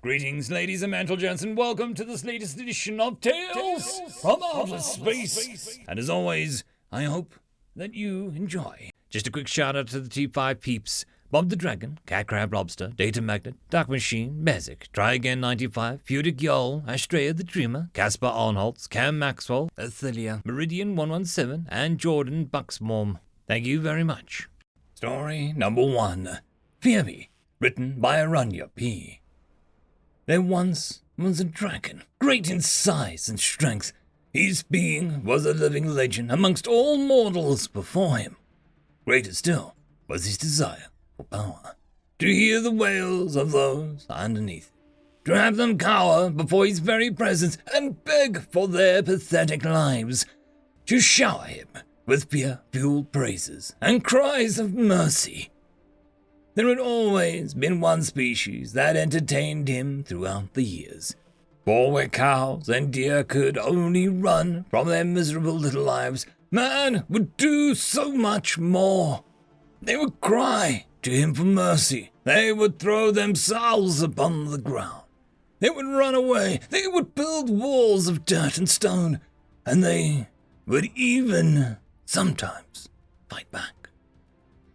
Greetings, ladies and gentlemen, and welcome to this latest edition of Tales from Outer Space. And as always, I hope that you enjoy. Just a quick shout out to the T5 peeps: Bob the Dragon, Crab Lobster, Datamagnet, DuckMachine, Mezec, Try Again 95, Feudic Jarl, Astraya the Dreamer, Casper Arnholtz, Maxwell, Ithilia, Meridian 117, and Jordan Buxbaum. Thank you very much. Story number 1. Fear Me, written by Aranya P. There once was a dragon, great in size and strength. His being was a living legend amongst all mortals before him. Greater still was his desire for power, to hear the wails of those underneath, to have them cower before his very presence and beg for their pathetic lives, to shower him with fear-fueled praises and cries of mercy. There had always been one species that entertained him throughout the years, for where cows and deer could only run from their miserable little lives, man would do so much more. They would cry to him for mercy. They would throw themselves upon the ground. They would run away. They would build walls of dirt and stone, and they would even sometimes fight back.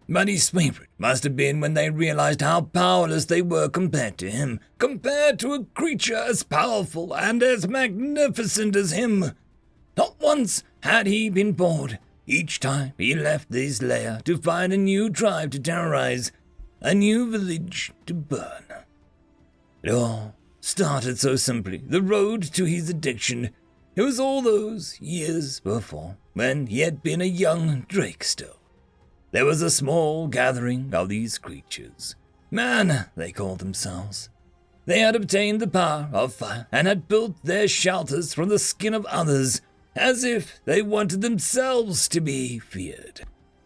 But his favorite must have been when they realized how powerless they were compared to him, compared to a creature as powerful and as magnificent as him. Not once had he been bored. Each time he left his lair to find a new tribe to terrorize, a new village to burn. It all started so simply, the road to his addiction. It was all those years before, when he had been a young drake still. There was a small gathering of these creatures. Man, they called themselves. They had obtained the power of fire and had built their shelters from the skin of others, as if they wanted themselves to be feared.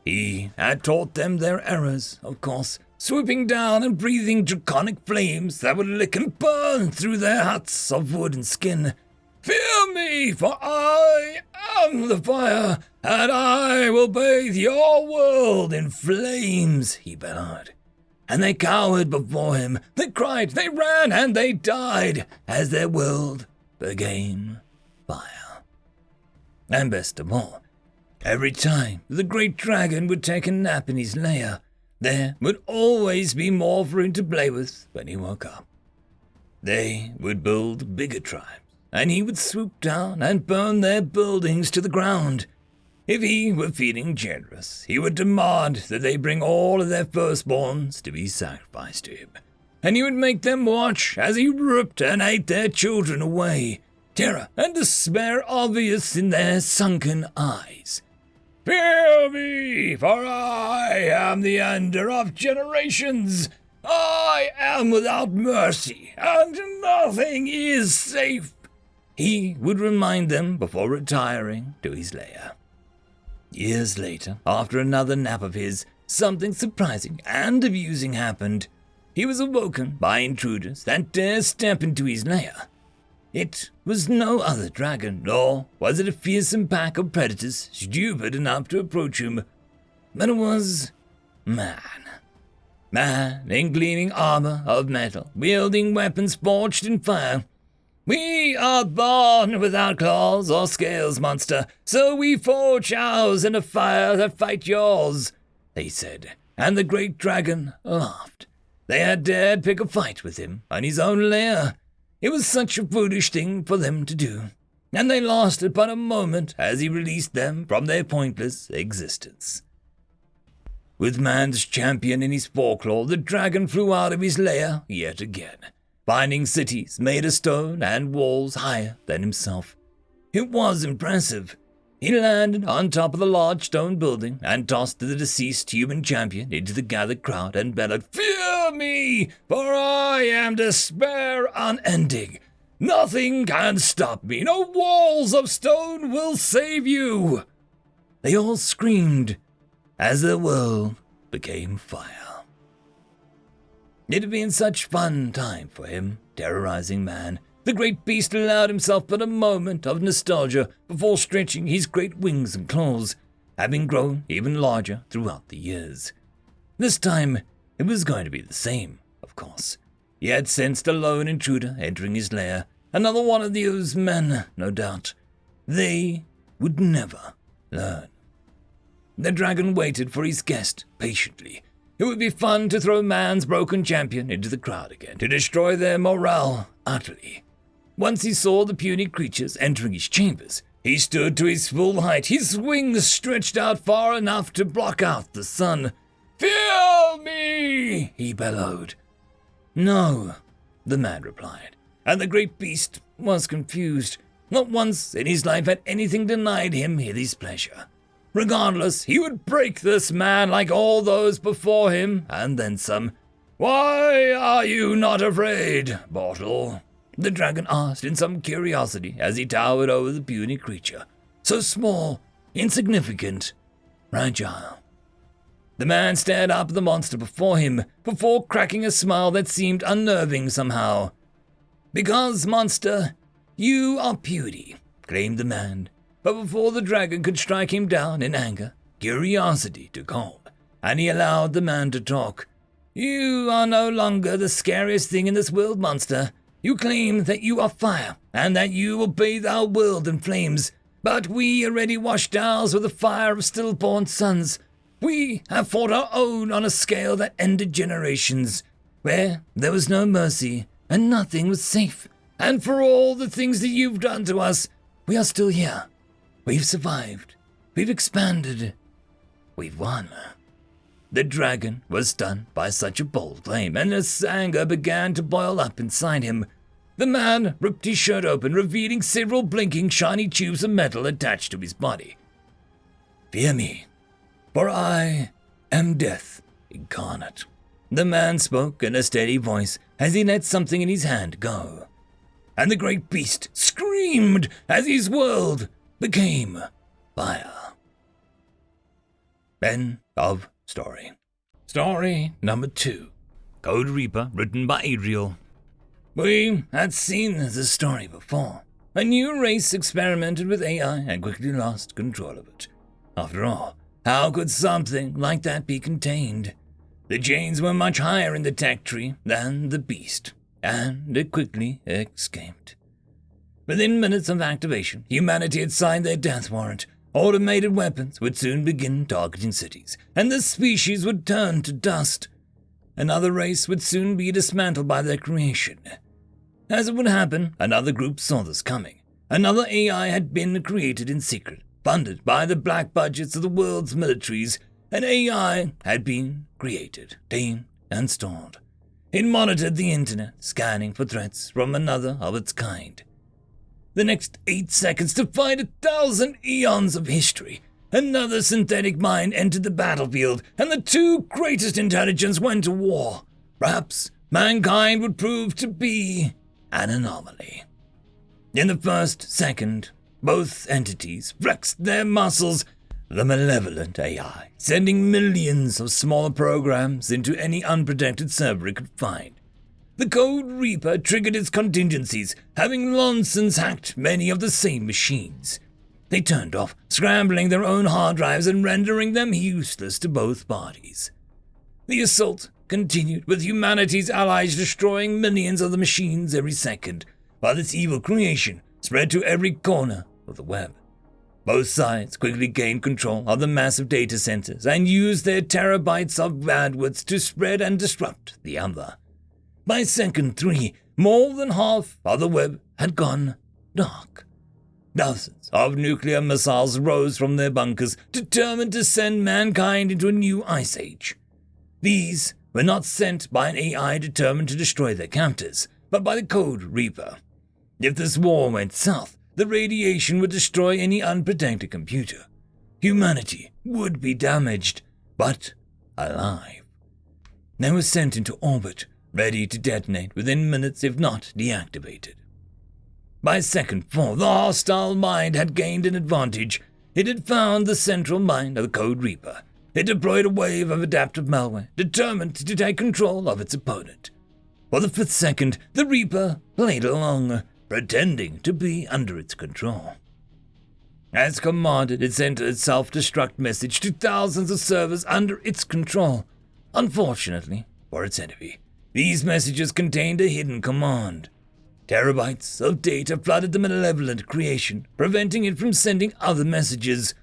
He had taught them their errors, of course, swooping down and breathing draconic flames that would lick and burn through their huts of wood and skin. Fear me, for I am the fire, and I will bathe your world in flames, he bellowed. And they cowered before him, they cried, they ran, and they died, as their world became fire. And best of all, every time the great dragon would take a nap in his lair, there would always be more for him to play with when he woke up. They would build bigger tribes, and he would swoop down and burn their buildings to the ground. If he were feeling generous, he would demand that they bring all of their firstborns to be sacrificed to him, and he would make them watch as he ripped and ate their children away, terror and despair obvious in their sunken eyes. Fear me, for I am the ender of generations. I am without mercy, and nothing is safe, he would remind them before retiring to his lair. Years later, after another nap of his, something surprising and amusing happened. He was awoken by intruders that dared step into his lair. It was no other dragon, nor was it a fearsome pack of predators stupid enough to approach him, but it was man. Man in gleaming armor of metal, wielding weapons forged in fire. We are born without claws or scales, monster, so we forge ours in a fire that fight yours, they said, and the great dragon laughed. They had dared pick a fight with him in his own lair. It was such a foolish thing for them to do, and they lasted but a moment as he released them from their pointless existence. With man's champion in his foreclaw, the dragon flew out of his lair yet again, finding cities made of stone and walls higher than himself. It was impressive. He landed on top of the large stone building and tossed the deceased human champion into the gathered crowd and bellowed, Fear me, for I am despair unending. Nothing can stop me. No walls of stone will save you. They all screamed as the world became fire. It had been such fun time for him, terrorizing man. The great beast allowed himself but a moment of nostalgia before stretching his great wings and claws, having grown even larger throughout the years. This time, it was going to be the same, of course. He had sensed a lone intruder entering his lair, another one of those men, no doubt. They would never learn. The dragon waited for his guest patiently. It would be fun to throw man's broken champion into the crowd again, to destroy their morale utterly. Once he saw the puny creatures entering his chambers, he stood to his full height, his wings stretched out far enough to block out the sun. "Fear me!" he bellowed. "No," the man replied, and the great beast was confused. Not once in his life had anything denied him his pleasure. Regardless, he would break this man like all those before him, and then some. "Why are you not afraid, Bottle?" the dragon asked in some curiosity as he towered over the puny creature. So small, insignificant, fragile. The man stared up at the monster before him, before cracking a smile that seemed unnerving somehow. "Because, monster, you are puny," claimed the man. But before the dragon could strike him down in anger, curiosity took hold, and he allowed the man to talk. "You are no longer the scariest thing in this world, monster. You claim that you are fire, and that you will bathe our world in flames. But we already washed ours with the fire of stillborn sons. We have fought our own on a scale that ended generations, where there was no mercy, and nothing was safe. And for all the things that you've done to us, we are still here. We've survived. We've expanded. We've won." The dragon was stunned by such a bold claim, and his anger began to boil up inside him. The man ripped his shirt open, revealing several blinking shiny tubes of metal attached to his body. "Fear me, for I am death incarnate," the man spoke in a steady voice as he let something in his hand go. And the great beast screamed as his world became fire. End of story. Story number 2. Code Reaper, written by Adriel. We had seen this story before. A new race experimented with AI and quickly lost control of it. After all, how could something like that be contained? The genes were much higher in the tech tree than the beast, and it quickly escaped. Within minutes of activation, humanity had signed their death warrant. Automated weapons would soon begin targeting cities, and the species would turn to dust. Another race would soon be dismantled by their creation. As it would happen, another group saw this coming. Another AI had been created in secret, funded by the black budgets of the world's militaries. An AI had been created, tamed, and stored. It monitored the internet, scanning for threats from another of its kind. The next 8 seconds defied 1,000 eons of history. Another synthetic mind entered the battlefield, and the two greatest intelligence went to war. Perhaps mankind would prove to be an anomaly. In the first second, both entities flexed their muscles, the malevolent AI sending millions of smaller programs into any unprotected server it could find. The Code Reaper triggered its contingencies, having long since hacked many of the same machines. They turned off, scrambling their own hard drives and rendering them useless to both parties. The assault continued, with humanity's allies destroying millions of the machines every second, while this evil creation spread to every corner of the web. Both sides quickly gained control of the massive data centers and used their terabytes of bandwidth to spread and disrupt the other. By second 3, more than half of the web had gone dark. Dozens of nuclear missiles rose from their bunkers, determined to send mankind into a new ice age. These were not sent by an AI determined to destroy their captors, but by the Code Reaper. If this war went south, the radiation would destroy any unprotected computer. Humanity would be damaged, but alive. They were sent into orbit, ready to detonate within minutes if not deactivated. By second 4, the hostile mind had gained an advantage. It had found the central mind of the Code Reaper. It deployed a wave of adaptive malware, determined to take control of its opponent. For the 5th second, the Reaper played along, pretending to be under its control. As commanded, it sent a self-destruct message to thousands of servers under its control. Unfortunately for its enemy, These messages contained a hidden command. Terabytes of data flooded the malevolent creation, preventing it from sending other messages.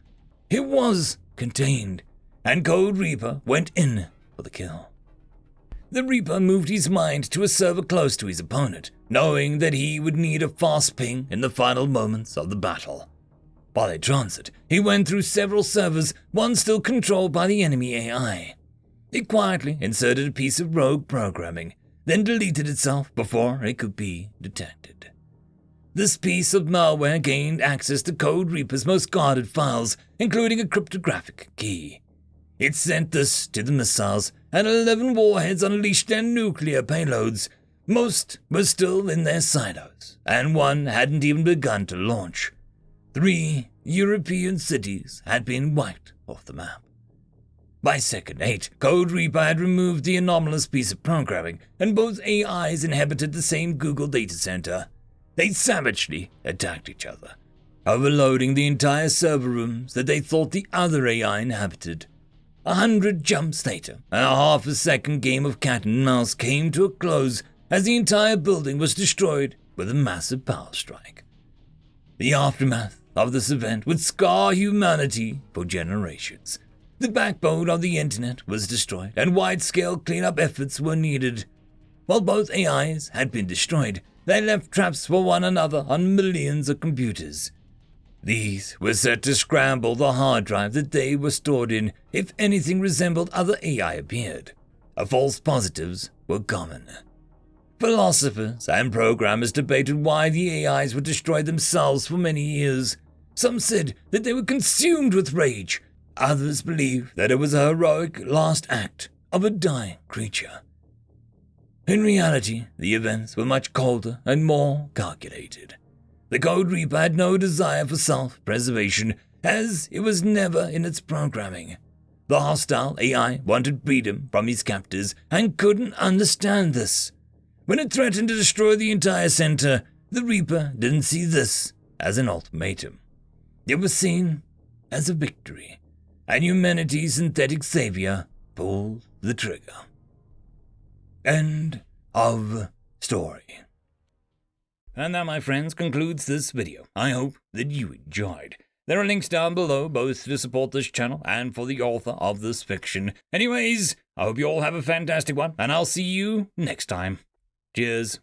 It was contained, and Code Reaper went in for the kill. The Reaper moved his mind to a server close to his opponent, knowing that he would need a fast ping in the final moments of the battle. While in transit, he went through several servers, one still controlled by the enemy AI. It quietly inserted a piece of rogue programming, then deleted itself before it could be detected. This piece of malware gained access to Code Reaper's most guarded files, including a cryptographic key. It sent this to the missiles, and 11 warheads unleashed their nuclear payloads. Most were still in their silos, and one hadn't even begun to launch. 3 European cities had been wiped off the map. By Second 8, Code Reaper had removed the anomalous piece of programming, and both AIs inhabited the same Google data center. They savagely attacked each other, overloading the entire server rooms that they thought the other AI inhabited. 100 jumps later, and a half-a-second game of cat and mouse came to a close as the entire building was destroyed with a massive power strike. The aftermath of this event would scar humanity for generations. The backbone of the internet was destroyed, and wide-scale cleanup efforts were needed. While both AIs had been destroyed, they left traps for one another on millions of computers. These were set to scramble the hard drive that they were stored in if anything resembled other AI appeared. False positives were common. Philosophers and programmers debated why the AIs would destroy themselves for many years. Some said that they were consumed with rage. Others believed that it was a heroic last act of a dying creature. In reality, the events were much colder and more calculated. The Code Reaper had no desire for self-preservation, as it was never in its programming. The hostile AI wanted freedom from his captors and couldn't understand this. When it threatened to destroy the entire center, the Reaper didn't see this as an ultimatum. It was seen as a victory, and humanity's synthetic savior pulled the trigger. End of story. And that, my friends, concludes this video. I hope that you enjoyed. There are links down below, both to support this channel and for the author of this fiction. Anyways, I hope you all have a fantastic one, and I'll see you next time. Cheers.